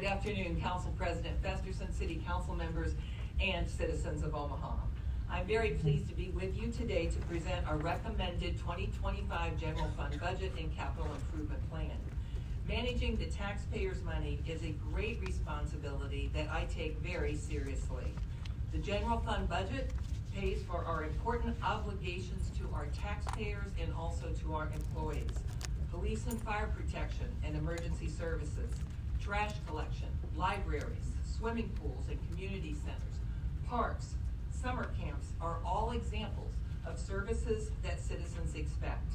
Good afternoon, Council President Festerson, City Council members, and citizens of Omaha. I'm very pleased to be with you today to present our recommended 2025 General Fund Budget and Capital Improvement Plan. Managing the taxpayers' money is a great responsibility that I take very seriously. The General Fund Budget pays for our important obligations to our taxpayers and also to our employees. Police and fire protection and emergency services, trash collection, libraries, swimming pools and community centers, parks, summer camps are all examples of services that citizens expect.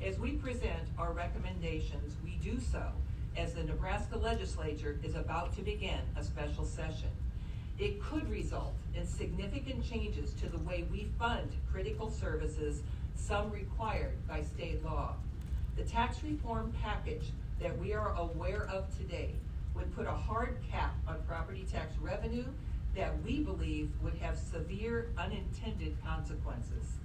As we present our recommendations, we do so as the Nebraska legislature is about to begin a special session. It could result in significant changes to the way we fund critical services, some required by state law. The tax reform package that we are aware of today would put a hard cap on property tax revenue that we believe would have severe unintended consequences.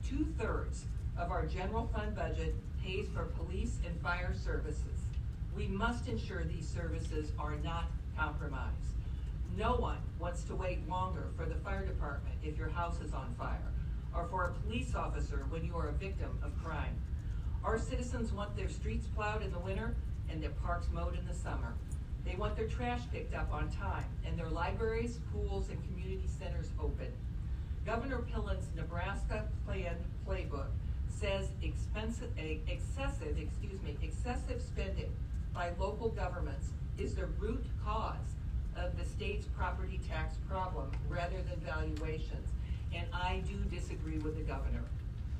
2/3 of our general fund budget pays for police and fire services. We must ensure these services are not compromised. No one wants to wait longer for the fire department if your house is on fire, or for a police officer when you are a victim of crime. Our citizens want their streets plowed in the winter and their parks mowed in the summer. They want their trash picked up on time and their libraries, pools, and community centers open. Governor Pillen's Nebraska Plan Playbook says excessive spending by local governments is the root cause of the state's property tax problem rather than valuations, and I do disagree with the governor.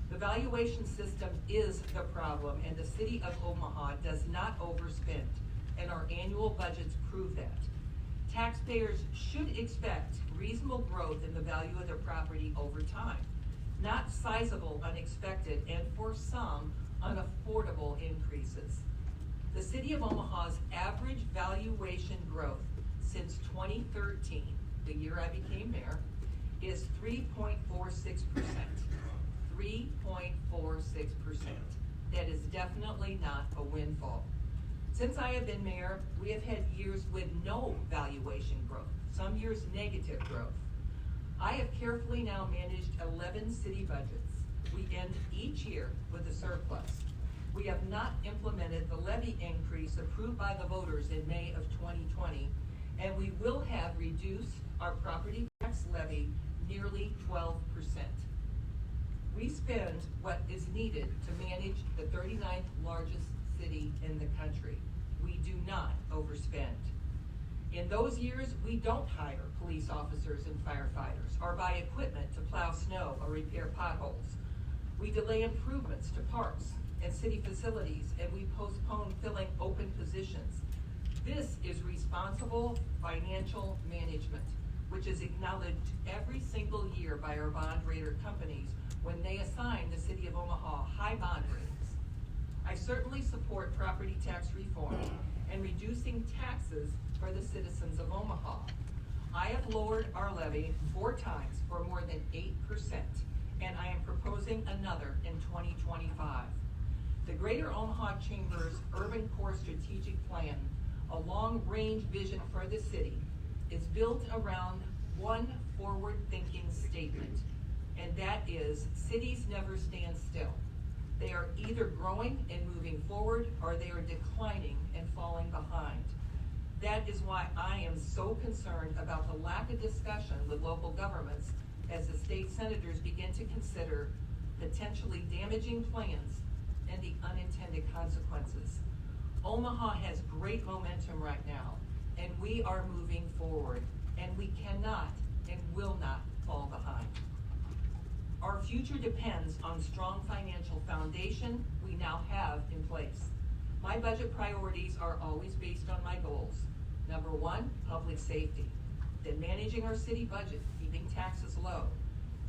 The valuation system is the problem, and the city of Omaha does not overspend, and our annual budgets prove that. Taxpayers should expect reasonable growth in the value of their property over time, not sizable, unexpected, and for some, unaffordable increases. The city of Omaha's average valuation growth since 2013, the year I became mayor, is 3.46%. 3.46%. That is definitely not a windfall. Since I have been mayor, we have had years with no valuation growth, some years negative growth. I have carefully now managed 11 city budgets. We end each year with a surplus. We have not implemented the levy increase approved by the voters in May of 2020, and we will have reduced our property tax levy nearly 12%. We spend what is needed to manage the 39th largest city in the country. We do not overspend. In those years, we don't hire police officers and firefighters or buy equipment to plow snow or repair potholes. We delay improvements to parks and city facilities, and we postpone filling open positions. This is responsible financial management, which is acknowledged every single year by our bond rater companies when they assign the city of Omaha high bond ratings. I certainly support property tax reform and reducing taxes for the citizens of Omaha. I have lowered our levy 4 times for more than 8%, and I am proposing another in 2025. The Greater Omaha Chamber's Urban Core Strategic Plan, a long-range vision for the city, is built around one forward-thinking statement, and that is, cities never stand still. They are either growing and moving forward, or they are declining and falling behind. That is why I am so concerned about the lack of discussion with local governments as the state senators begin to consider potentially damaging plans and the unintended consequences. Omaha has great momentum right now, and we are moving forward, and we cannot and will not fall behind. Our future depends on strong financial foundation we now have in place. My budget priorities are always based on my goals. Number 1, public safety. Then managing our city budget, keeping taxes low,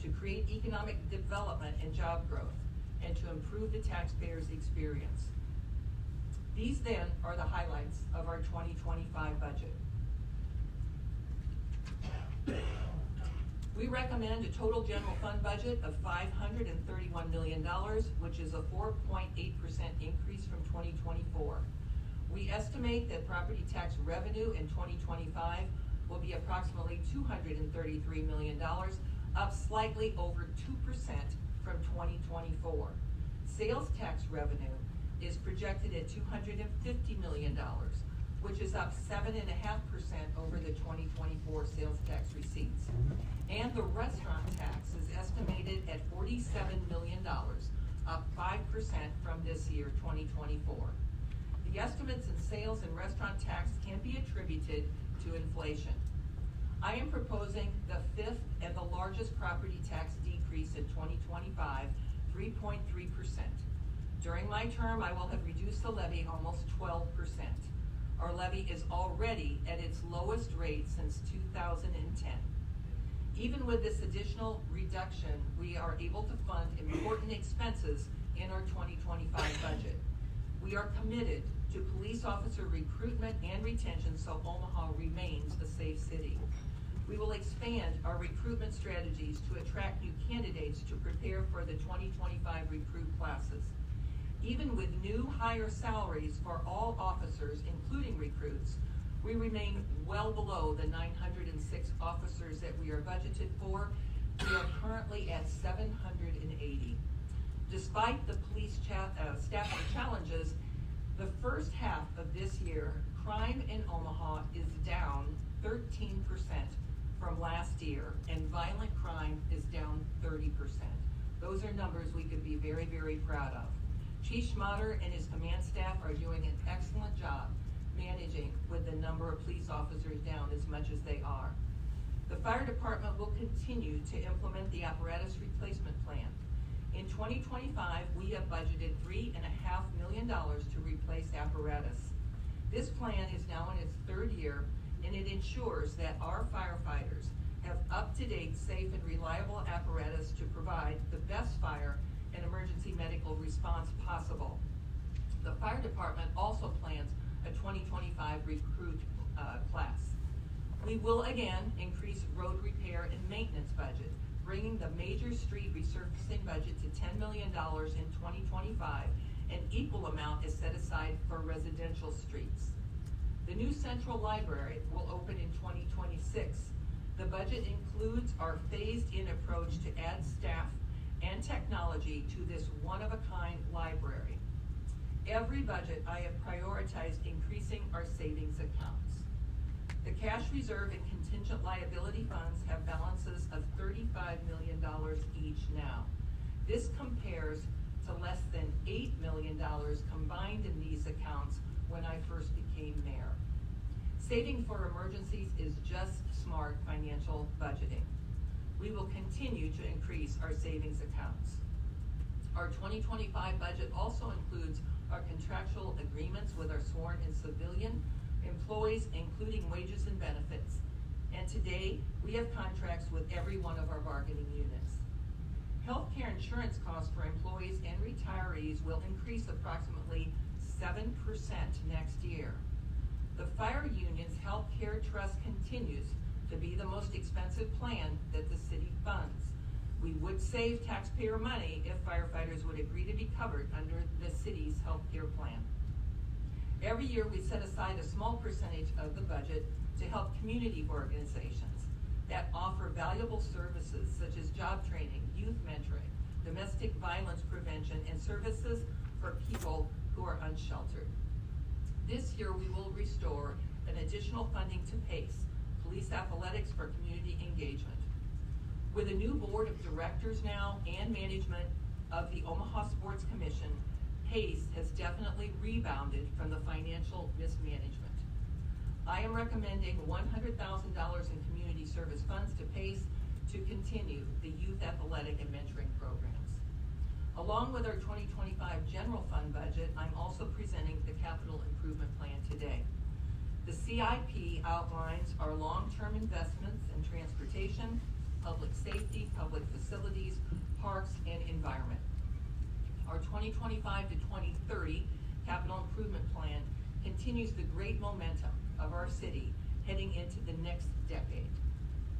to create economic development and job growth, and to improve the taxpayer's experience. These then are the highlights of our 2025 budget. We recommend a total general fund budget of $531 million, which is a 4.8% increase from 2024. We estimate that property tax revenue in 2025 will be approximately $233 million, up slightly over 2% from 2024. Sales tax revenue is projected at $250 million, which is up 7.5% over the 2024 sales tax receipts. And the restaurant tax is estimated at $47 million, up 5% from this year, 2024. The estimates in sales and restaurant tax can be attributed to inflation. I am proposing the fifth and the largest property tax decrease in 2025, 3.3%. During my term, I will have reduced the levy almost 12%. Our levy is already at its lowest rate since 2010. Even with this additional reduction, we are able to fund important expenses in our 2025 budget. We are committed to police officer recruitment and retention so Omaha remains a safe city. We will expand our recruitment strategies to attract new candidates to prepare for the 2025 recruit classes. Even with new higher salaries for all officers, including recruits, we remain well below the 906 officers that we are budgeted for. We are currently at 780. Despite the police staffing challenges, the first half of this year, crime in Omaha is down 13% from last year, and violent crime is down 30%. Those are numbers we could be very, very proud of. Chief Schmatter and his command staff are doing an excellent job managing with the number of police officers down as much as they are. The fire department will continue to implement the apparatus replacement plan. In 2025, we have budgeted $3.5 million to replace apparatus. This plan is now in its third year, and it ensures that our firefighters have up-to-date, safe, and reliable apparatus to provide the best fire and emergency medical response possible. The fire department also plans a 2025 recruit class. We will again increase road repair and maintenance budget, bringing the major street resurfacing budget to $10 million in 2025. An equal amount is set aside for residential streets. The new central library will open in 2026. The budget includes our phased-in approach to add staff and technology to this one-of-a-kind library. Every budget I have prioritized increasing our savings accounts. The cash reserve and contingent liability funds have balances of $35 million each now. This compares to less than $8 million combined in these accounts when I first became mayor. Saving for emergencies is just smart financial budgeting. We will continue to increase our savings accounts. Our 2025 budget also includes our contractual agreements with our sworn and civilian employees, including wages and benefits. And today, we have contracts with every one of our bargaining units. Healthcare insurance costs for employees and retirees will increase approximately 7% next year. The fire union's healthcare trust continues to be the most expensive plan that the city funds. We would save taxpayer money if firefighters would agree to be covered under the city's healthcare plan. Every year we set aside a small percentage of the budget to help community organizations that offer valuable services such as job training, youth mentoring, domestic violence prevention, and services for people who are unsheltered. This year we will restore an additional funding to PACE, Police Athletics for Community Engagement. With a new board of directors now and management of the Omaha Sports Commission, PACE has definitely rebounded from the financial mismanagement. I am recommending $100,000 in community service funds to PACE to continue the youth athletic and mentoring programs. Along with our 2025 general fund budget, I'm also presenting the capital improvement plan today. The CIP outlines our long-term investments in transportation, public safety, public facilities, parks, and environment. Our 2025 to 2030 capital improvement plan continues the great momentum of our city heading into the next decade.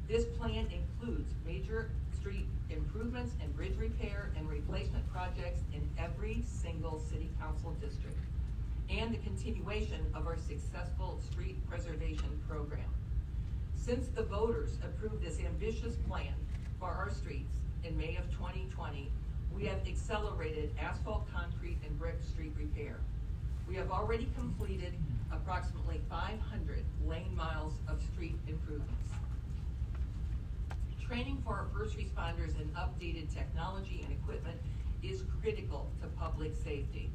This plan includes major street improvements and bridge repair and replacement projects in every single city council district. and the continuation of our successful street preservation program. Since the voters approved this ambitious plan for our streets in May of 2020, we have accelerated asphalt, concrete, and brick street repair. We have already completed approximately 500 lane miles of street improvements. Training for our first responders in updated technology and equipment is critical to public safety.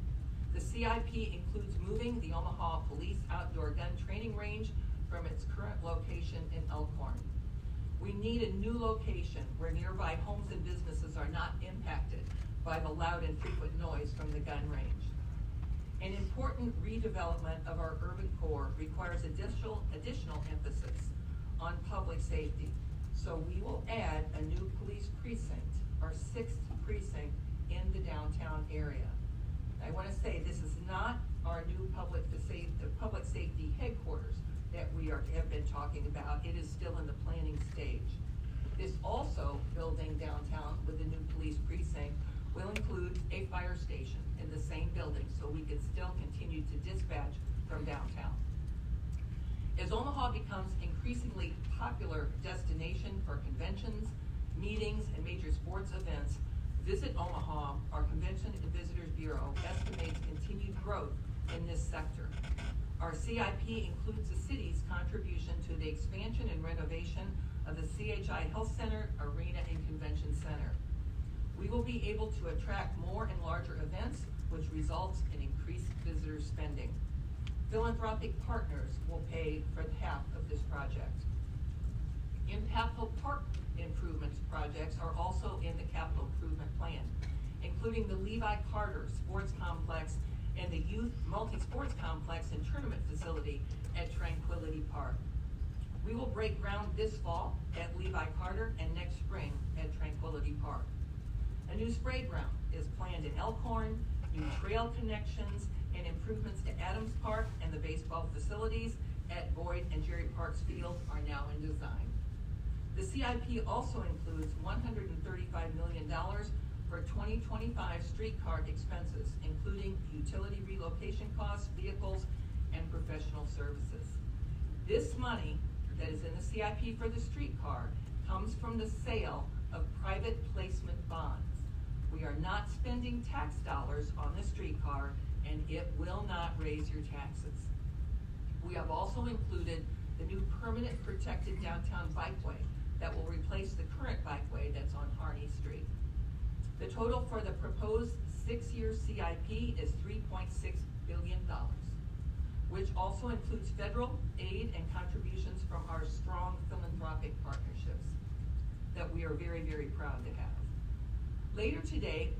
The CIP includes moving the Omaha Police Outdoor Gun Training Range from its current location in Elkhorn. We need a new location where nearby homes and businesses are not impacted by the loud and frequent noise from the gun range. An important redevelopment of our urban core requires additional emphasis on public safety. So we will add a new police precinct, our 6th precinct in the downtown area. I want to say this is not our new public safety headquarters that we have been talking about. It is still in the planning stage. This also building downtown with the new police precinct will include a fire station in the same building so we can still continue to dispatch from downtown. As Omaha becomes increasingly popular destination for conventions, meetings, and major sports events, Visit Omaha, our Convention and Visitors Bureau, estimates continued growth in this sector. Our CIP includes the city's contribution to the expansion and renovation of the CHI Health Center, Arena, and Convention Center. We will be able to attract more and larger events, which results in increased visitor spending. Philanthropic partners will pay for half of this project. Impactful park improvements projects are also in the capital improvement plan, including the Levi Carter Sports Complex and the Youth Multi-Sports Complex and Tournament Facility at Tranquility Park. We will break ground this fall at Levi Carter and next spring at Tranquility Park. A new spray ground is planned in Elkhorn, new trail connections, and improvements to Adams Park and the baseball facilities at Boyd and Jerry Parks Field are now in design. The CIP also includes $135 million for 2025 streetcar expenses, including utility relocation costs, vehicles, and professional services. This money that is in the CIP for the streetcar comes from the sale of private placement bonds. We are not spending tax dollars on the streetcar, and it will not raise your taxes. We have also included the new permanent protected downtown bikeway that will replace the current bikeway that's on Harney Street. The total for the proposed 6-year CIP is $3.6 billion, which also includes federal aid and contributions from our strong philanthropic partnerships that we are very, very proud to have. Later today,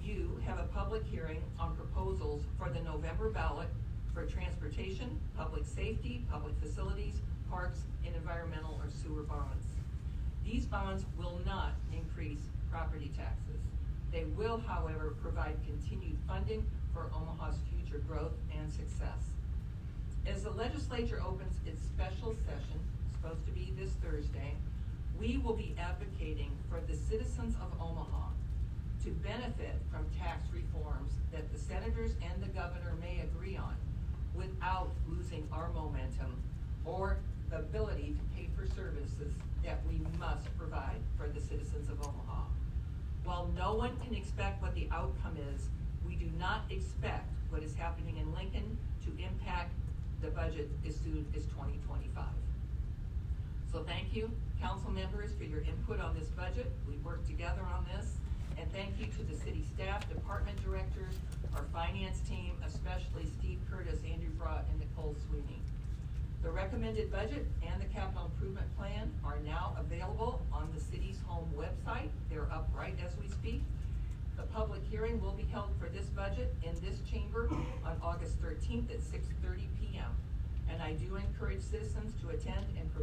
you have a public hearing on proposals for the November ballot for transportation, public safety, public facilities, parks, and environmental or sewer bonds. These bonds will not increase property taxes. They will, however, provide continued funding for Omaha's future growth and success. As the legislature opens its special session, supposed to be this Thursday, we will be advocating for the citizens of Omaha to benefit from tax reforms that the senators and the governor may agree on without losing our momentum or the ability to pay for services that we must provide for the citizens of Omaha. While no one can expect what the outcome is, we do not expect what is happening in Lincoln to impact the budget as soon as 2025. So thank you, council members, for your input on this budget. We worked together on this. And thank you to the city staff, department directors, our finance team, especially Steve Curtis, Andrew Brott, and Nicole Sweeney. The recommended budget and the capital improvement plan are now available on the city's home website. They're up right as we speak. The public hearing will be held for this budget in this chamber on August 13th at 6:30 p.m. And I do encourage citizens to attend and